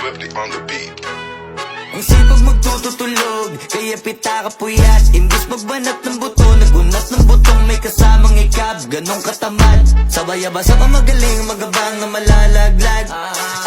Swifty on the beat. Ang sipag magtututulog, kaya pita ka puyat. Imbis magbanat ng buto, nagunat ng butong may kasamang ikab. Ganong katamad, sabay-abasa pa magaling, magabang na malalaglag.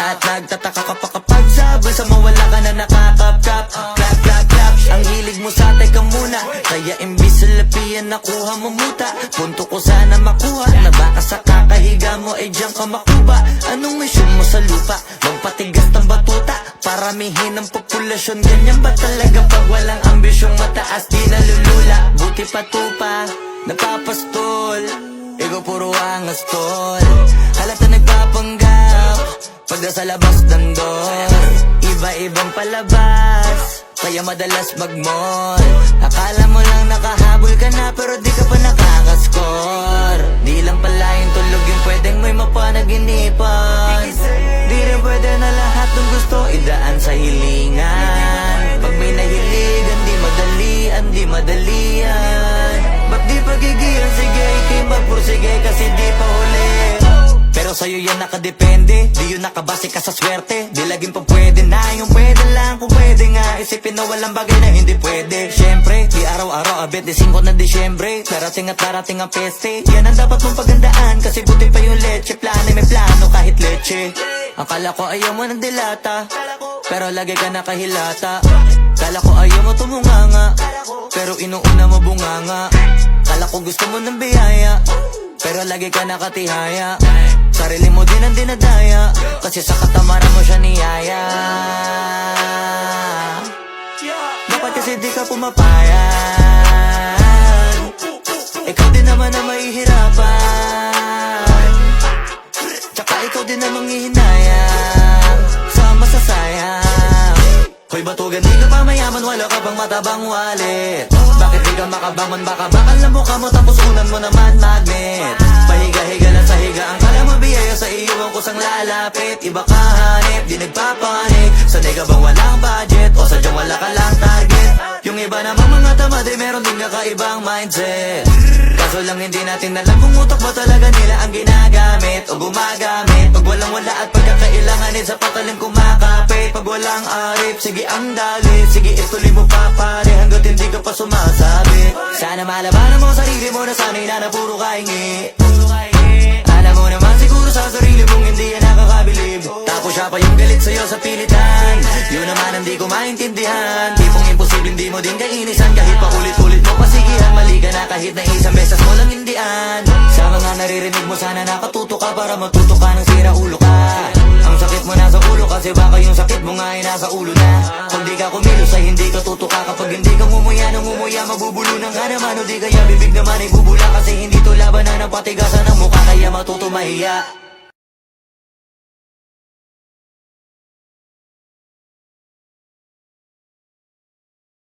At nagtataka ka pa kapag sabay sa mawala ka na nakakap-kap. Clap, clap, clap, ang hilig mo sa teka muna. Kaya imbis sa lapian nakuha mo muta. Punto ko sana makuha, na baka sa kakahiga mo ay diyan ka makuba. Anong misyon mo sa lupa? Magpatigas ng batuta, paramihin ang populasyon. Ganyan ba talaga pag walang ambisyong mataas? Di nalulula, buti patupa, napapastol. Ikaw puro angas tol, halata nagpapanggap pag nasa labas ng door. Iba-ibang palabas, kaya madalas mag-mall. Akala mo lang nakahabol ka na, pero di ka pa nakakascore. Di lang pala yung tulog yung pwedeng may mapanaginipan. Di rin pwede na lahat ng gusto idaan sa hilingan. Pag may nahiligan, di madalian. Ba't di pagigilan, sige, ikay magpursige kasi di pa huli. Pero sa'yo yan nakadepende, di yun nakabase ka sa swerte. Di laging pa pwede na, yung pwede lang kung pwede nga. Isipin na walang bagay na hindi pwede. Siyempre, di araw-araw abet, di 5 na Disyembre. Darating at darating ang peste, yan ang dapat mong pagandaan. Kasi buti pa yung leche, plano may plano kahit leche. Akala ko ayaw mo ng dilata, pero lagi ka nakahilata. Kala ko ayaw mo tumunganga, pero inuuna mo bunganga. Kala ko gusto mo ng biyaya, pero lagi ka nakatihaya. Sarili mo din ang dinadaya, kasi sa katamaran mo siya niyaya. Dapat kasi di ka pumapayag, ikaw din naman na mahihirapan. Tsaka ikaw din namang hihinayang sa masasayang. Hoy batugan, di ka pa mayaman, wala ka bang matabang wallet? Bakit di ka makabangon, baka bakal na mukha mo tapos unan mo naman magnet. Pahiga-higa lang sa higa, ang kala mo biyaya sa iyo ang kusang lalapit. Iba ka hanip, di nagpapanik. Sanay ka bang walang budget o sadyang wala ka lang target? Yung iba namang mga tamad ay meron din kakaibang mindset. Kaso lang hindi natin alam kung utak ba talaga nila ang ginagamit o gumagamit. Pag walang wala at pagkakailanganin sa patalim kumakapit. Pag walang arip, sige ang dali, sige ituloy mo pa pare hanggat hindi ka pa sumasabi. Sana malabanan mo sarili mo na sanay na puro kahingi. Alam mo naman siguro sa sarili mong hindi yan nakakabilib. Tapos siya pa yung galit sa'yo sa pilitan. Yun naman ang di ko maintindihan. Tipong imposible hindi mo din kainisan. Kahit pa ulit-ulit mo pasigihan, mali ka na kahit na isang beses mo lang hindian. Sa mga naririnig mo sana nakatuto ka para matuto ka ng sira ulo ka. Ang sakit mo nasa ulo kasi baka yung sakit mo nga ay nasa ulo na. Kung di ka kumilos ay hindi ka tutuka. Kapag hindi ka ngumuya nang ngumuya, mabubulunan ka naman. O di kaya bibig naman ay bubula kasi hindi to laban na ng patigasan ng mukha. Kaya matuto mahiya.